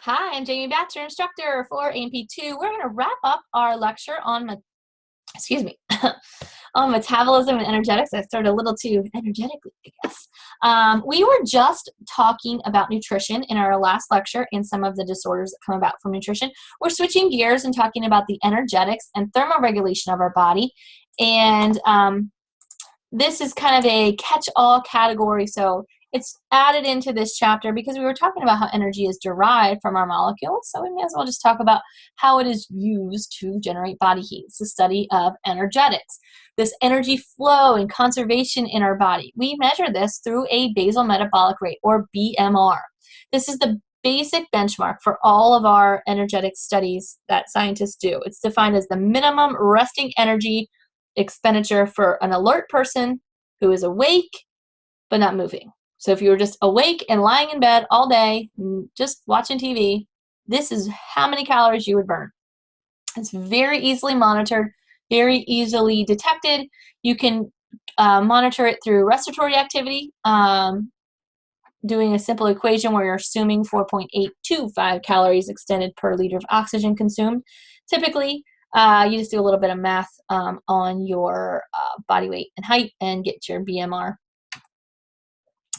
Hi, I'm Jamie Batcher, instructor for AMP2. We're going to wrap up our lecture on, excuse me, on metabolism and energetics. I started a little too energetically, I guess. We were just talking about nutrition in our last lecture and some of the disorders that come about from nutrition. We're switching gears and talking about the energetics and thermoregulation of our body. And this is kind of a catch-all category, so it's added into this chapter because we were talking about how energy is derived from our molecules, so we may as well just talk about how it is used to generate body heat. It's the study of energetics, this energy flow and conservation in our body. We measure this through a basal metabolic rate, or BMR. This is the basic benchmark for all of our energetic studies that scientists do. It's defined as the minimum resting energy expenditure for an alert person who is awake but not moving. So if you were just awake and lying in bed all day, just watching TV, this is how many calories you would burn. It's very easily monitored, very easily detected. You can monitor it through respiratory activity, doing a simple equation where you're assuming 4.825 calories extended per liter of oxygen consumed. Typically, you just do a little bit of math on your body weight and height and get your BMR.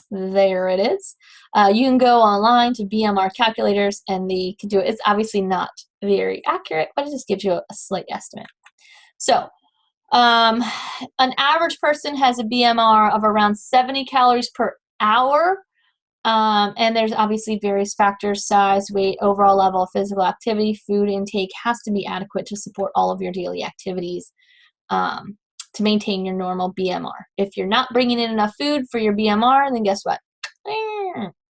There it is. You can go online to BMR calculators and they can do it. It's obviously not very accurate, but it just gives you a slight estimate. So an average person has a BMR of around 70 calories per hour. And there's obviously various factors: size, weight, overall level of physical activity. Food intake has to be adequate to support all of your daily activities to maintain your normal BMR. If you're not bringing in enough food for your BMR, then guess what?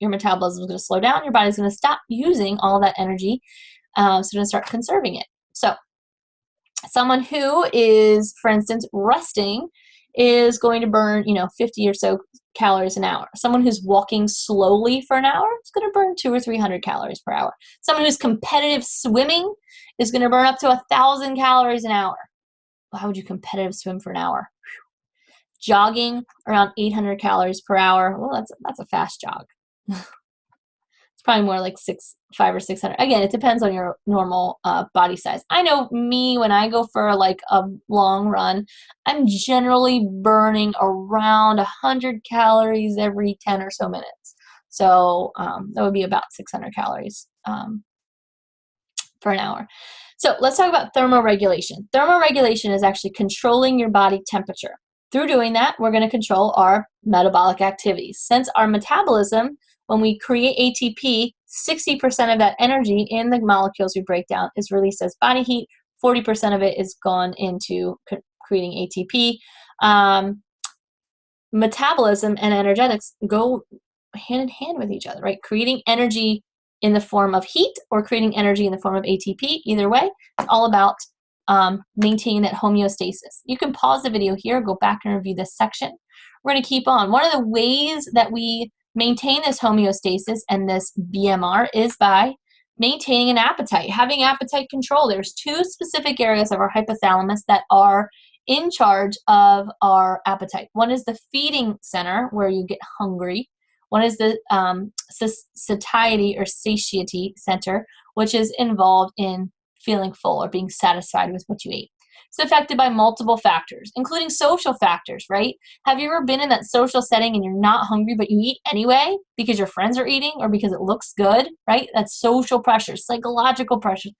Your metabolism is going to slow down. Your body's going to stop using all that energy. So it's going to start conserving it. So someone who is, for instance, resting is going to burn, 50 or so calories an hour. Someone who's walking slowly for an hour is going to burn 200 or 300 calories per hour. Someone who's competitive swimming is going to burn up to 1,000 calories an hour. How would you competitive swim for an hour? Jogging, around 800 calories per hour. Well, that's a fast jog. It's probably more like 500 or 600. Again, it depends on your normal body size. I know me, when I go for like a long run, I'm generally burning around 100 calories every 10 or so minutes. So that would be about 600 calories for an hour. So let's talk about thermoregulation. Thermoregulation is actually controlling your body temperature. Through doing that, we're going to control our metabolic activities. Since our metabolism, when we create ATP, 60% of that energy in the molecules we break down is released as body heat. 40% of it is gone into creating ATP. Metabolism and energetics go hand in hand with each other, right? Creating energy in the form of heat or creating energy in the form of ATP. Either way, it's all about maintaining that homeostasis. You can pause the video here, go back and review this section. We're going to keep on. One of the ways that we maintain this homeostasis and this BMR is by maintaining an appetite, having appetite control. There's two specific areas of our hypothalamus that are in charge of our appetite. One is the feeding center, where you get hungry. One is the satiety or satiety center, which is involved in feeling full or being satisfied with what you ate. It's affected by multiple factors, including social factors, right? Have you ever been in that social setting and you're not hungry, but you eat anyway because your friends are eating or because it looks good, right? That's social pressure, psychological pressure.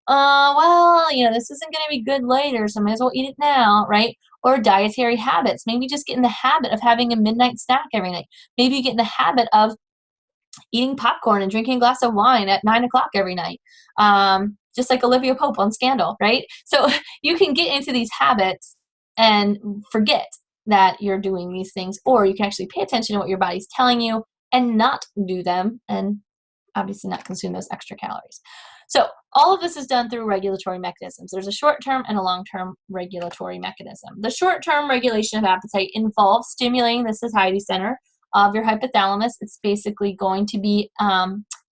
Well, this isn't going to be good later, so I might as well eat it now, right? Or dietary habits. Maybe just get in the habit of having a midnight snack every night. Maybe you get in the habit of eating popcorn and drinking a glass of wine at 9 o'clock every night. Just like Olivia Pope on Scandal, right? So you can get into these habits and forget that you're doing these things, or you can actually pay attention to what your body's telling you and not do them, and obviously not consume those extra calories. So all of this is done through regulatory mechanisms. There's a short-term and a long-term regulatory mechanism. The short-term regulation of appetite involves stimulating the satiety center of your hypothalamus. It's basically going to be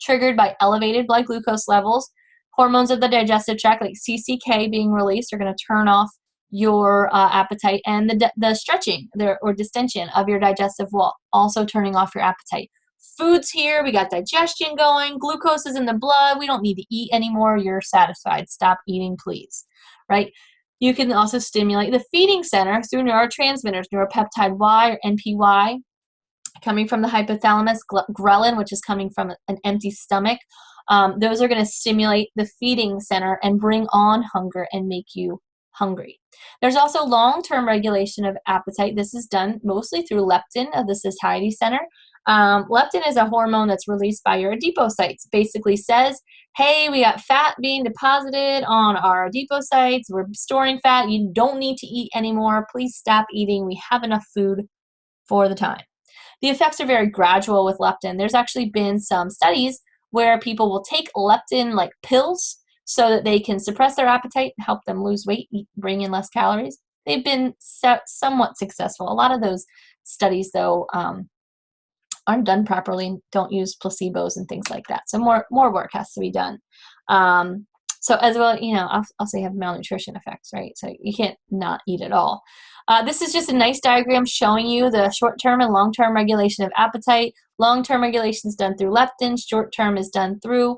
triggered by elevated blood glucose levels. Hormones of the digestive tract, like CCK, being released are going to turn off your appetite, and the stretching or distension of your digestive wall, also turning off your appetite. food's here, we got digestion going, glucose is in the blood, we don't need to eat anymore, you're satisfied, stop eating, please, right? You can also stimulate the feeding center through neurotransmitters, neuropeptide Y or NPY, coming from the hypothalamus, ghrelin, which is coming from an empty stomach. Those are going to stimulate the feeding center and bring on hunger and make you hungry. There's also long-term regulation of appetite. This is done mostly through leptin of the satiety center. Leptin is a hormone that's released by your adipocytes. Basically says, hey, we got fat being deposited on our adipocytes. We're storing fat. You don't need to eat anymore. Please stop eating. We have enough food for the time. The effects are very gradual with leptin. There's actually been some studies where people will take leptin like pills so that they can suppress their appetite and help them lose weight, bring in less calories. They've been somewhat successful. A lot of those studies, though, aren't done properly, don't use placebos and things like that. So more work has to be done. So as well, also you have malnutrition effects, right? So you can't not eat at all. This is just a nice diagram showing you the short-term and long-term regulation of appetite. Long-term regulation is done through leptin. Short-term is done through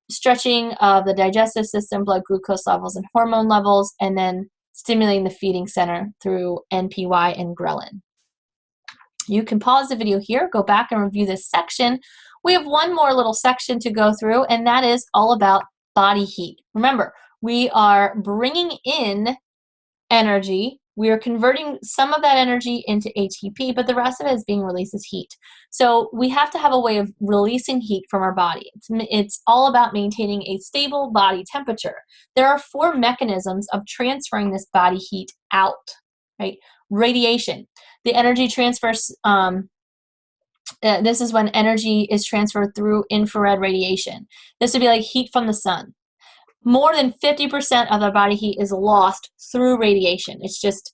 stretching of the digestive system, blood glucose levels, and hormone levels, and then stimulating the feeding center through NPY and ghrelin. You can pause the video here, go back and review this section. We have one more little section to go through, and that is all about body heat. Remember, we are bringing in energy. We are converting some of that energy into ATP, but the rest of it is being released as heat. So we have to have a way of releasing heat from our body. It's all about maintaining a stable body temperature. There are 4 mechanisms of transferring this body heat out, right? Radiation. The energy transfers, this is when energy is transferred through infrared radiation. This would be like heat from the sun. More than 50% of our body heat is lost through radiation. It's just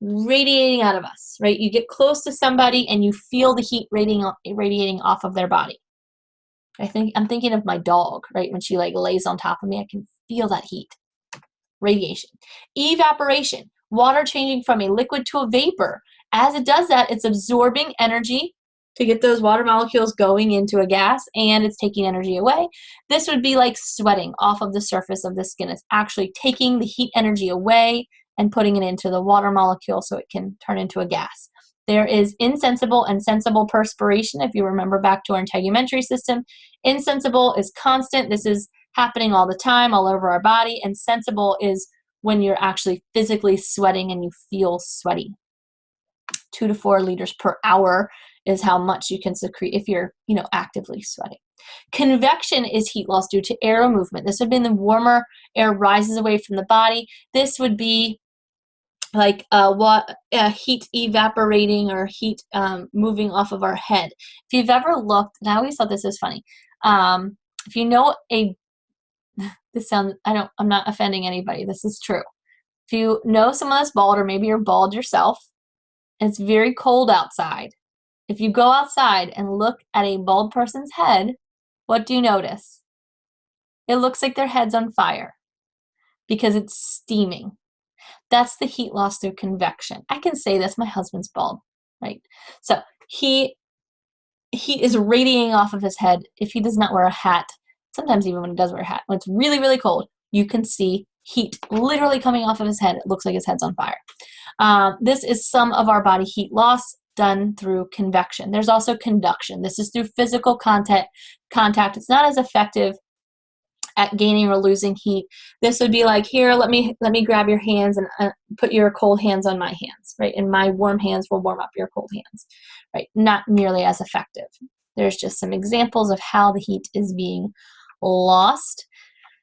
radiating out of us, right? You get close to somebody and you feel the heat radiating off of their body. I'm thinking of my dog, right? When she like lays on top of me, I can feel that heat. Radiation. Evaporation. Water changing from a liquid to a vapor. As it does that, it's absorbing energy to get those water molecules going into a gas, and it's taking energy away. This would be like sweating off of the surface of the skin. It's actually taking the heat energy away and putting it into the water molecule so it can turn into a gas. There is insensible and sensible perspiration. If you remember back to our integumentary system, insensible is constant. This is happening all the time, all over our body, and sensible is when you're actually physically sweating and you feel sweaty. 2 to 4 liters per hour is how much you can secrete if you're, actively sweating. Convection is heat loss due to air movement. This would be the warmer air rises away from the body. This would be like heat evaporating or heat moving off of our head. If you've ever looked, and I always thought this was funny. If you know I'm not offending anybody. This is true. If you know someone that's bald, or maybe you're bald yourself, and it's very cold outside, if you go outside and look at a bald person's head, what do you notice? It looks like their head's on fire because it's steaming. That's the heat loss through convection. I can say this, my husband's bald, right? So heat is radiating off of his head if he does not wear a hat. Sometimes even when he does wear a hat, when it's really, really cold, you can see heat literally coming off of his head. It looks like his head's on fire. This is some of our body heat loss done through convection. There's also conduction. This is through physical contact. It's not as effective at gaining or losing heat. This would be like, here, let me grab your hands and put your cold hands on my hands, right? And my warm hands will warm up your cold hands, right? Not nearly as effective. There's just some examples of how the heat is being lost.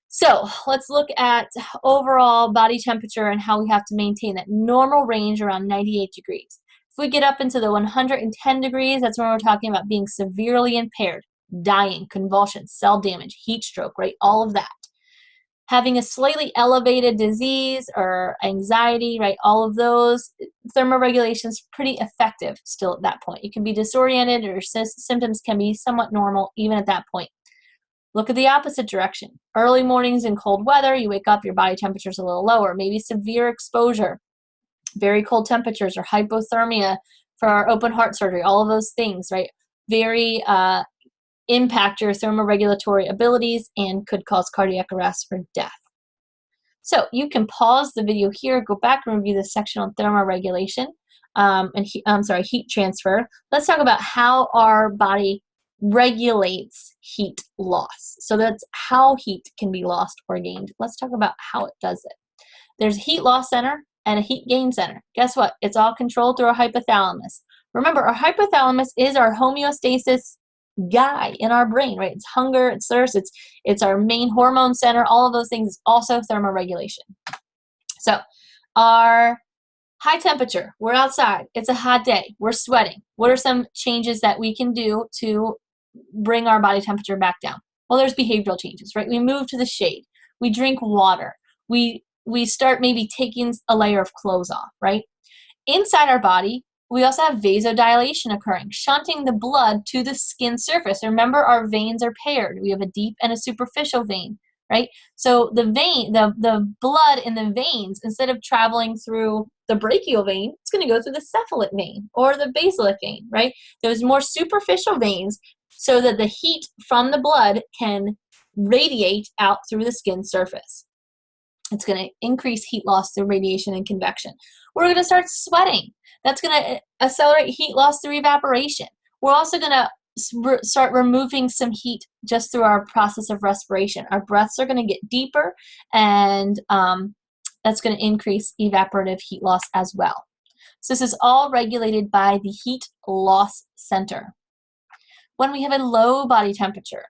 So let's look at overall body temperature and how we have to maintain that normal range around 98 degrees. If we get up into the 110 degrees, that's when we're talking about being severely impaired, dying, convulsions, cell damage, heat stroke, right? All of that. Having a slightly elevated disease or anxiety, right? All of those, thermoregulation is pretty effective still at that point. You can be disoriented, or symptoms can be somewhat normal even at that point. Look at the opposite direction. Early mornings in cold weather, you wake up, your body temperature is a little lower, maybe severe exposure, very cold temperatures, or hypothermia for our open heart surgery, all of those things, right? very impact your thermoregulatory abilities and could cause cardiac arrest or death. So you can pause the video here, go back and review the section on thermoregulation and heat transfer. Let's talk about how our body regulates heat loss. So that's how heat can be lost or gained. Let's talk about how it does it. There's a heat loss center and a heat gain center. Guess what? It's all controlled through our hypothalamus. Remember, our hypothalamus is our homeostasis guy in our brain, right? It's hunger, it's thirst, it's our main hormone center. All of those things, also thermoregulation. So our high temperature, we're outside, it's a hot day, we're sweating. What are some changes that we can do to bring our body temperature back down? Well, there's behavioral changes, right? We move to the shade, we drink water, we start maybe taking a layer of clothes off, right? Inside our body, we also have vasodilation occurring, shunting the blood to the skin surface. Remember, our veins are paired. We have a deep and a superficial vein, right? So the blood in the veins, instead of traveling through the brachial vein, it's going to go through the cephalic vein or the basilic vein, right? There's more superficial veins so that the heat from the blood can radiate out through the skin surface. It's going to increase heat loss through radiation and convection. We're going to start sweating. That's going to accelerate heat loss through evaporation. We're also going to start removing some heat just through our process of respiration. Our breaths are going to get deeper, and that's going to increase evaporative heat loss as well. So this is all regulated by the heat loss center. When we have a low body temperature,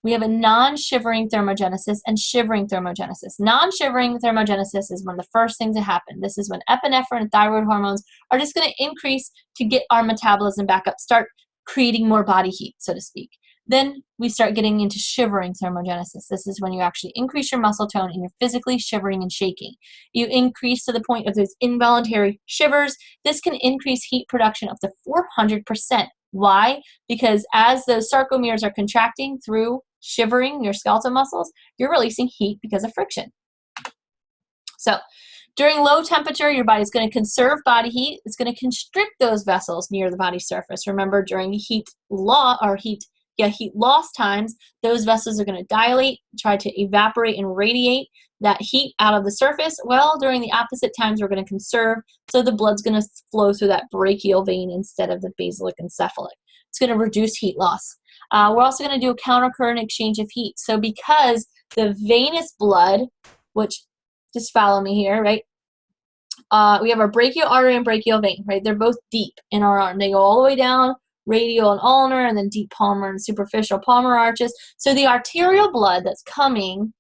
we have a non-shivering thermogenesis and shivering thermogenesis. Non-shivering thermogenesis is one of the first things that happen. This is when epinephrine and thyroid hormones are just going to increase to get our metabolism back up, start creating more body heat, so to speak. Then we start getting into shivering thermogenesis. This is when you actually increase your muscle tone and you're physically shivering and shaking. You increase to the point of those involuntary shivers. This can increase heat production up to 400%. Why? Because as those sarcomeres are contracting through shivering your skeletal muscles, you're releasing heat because of friction. So during low temperature, your body's going to conserve body heat. It's going to constrict those vessels near the body surface. Remember, during heat loss times, those vessels are going to dilate, try to evaporate and radiate that heat out of the surface. Well, during the opposite times, we're going to conserve, so the blood's going to flow through that brachial vein instead of the basilic and cephalic. It's going to reduce heat loss. We're also going to do a countercurrent exchange of heat. So because the venous blood, which, just follow me here, right? We have our brachial artery and brachial vein, right? They're both deep in our arm. They go all the way down, radial and ulnar, and then deep palmar and superficial palmar arches. So the arterial blood that's coming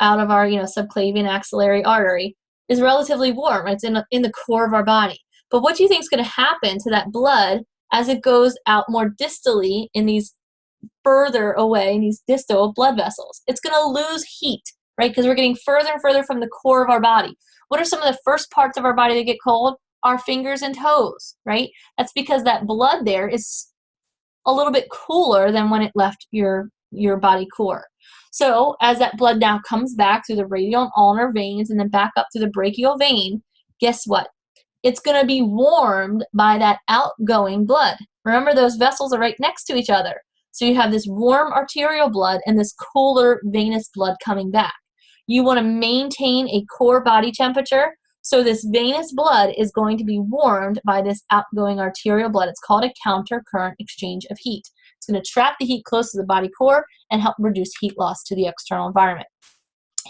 out of our, subclavian axillary artery is relatively warm. It's in the core of our body. But what do you think is going to happen to that blood as it goes out more distally in these further away, in these distal blood vessels? It's going to lose heat, right? Because we're getting further and further from the core of our body. What are some of the first parts of our body that get cold? Our fingers and toes, right? That's because that blood there is a little bit cooler than when it left your body core. So as that blood now comes back through the radial and ulnar veins and then back up through the brachial vein, guess what? It's going to be warmed by that outgoing blood. Remember, those vessels are right next to each other. So you have this warm arterial blood and this cooler venous blood coming back. You want to maintain a core body temperature, so this venous blood is going to be warmed by this outgoing arterial blood. It's called a countercurrent exchange of heat. It's going to trap the heat close to the body core and help reduce heat loss to the external environment.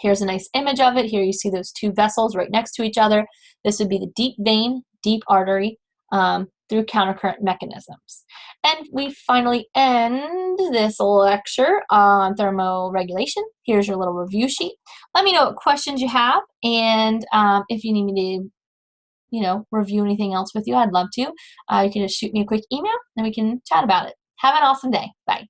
Here's a nice image of it. Here you see those two vessels right next to each other. This would be the deep vein, deep artery, through countercurrent mechanisms. And we finally end this lecture on thermoregulation. Here's your little review sheet. Let me know what questions you have, and if you need me to, review anything else with you, I'd love to. You can just shoot me a quick email, and we can chat about it. Have an awesome day. Bye.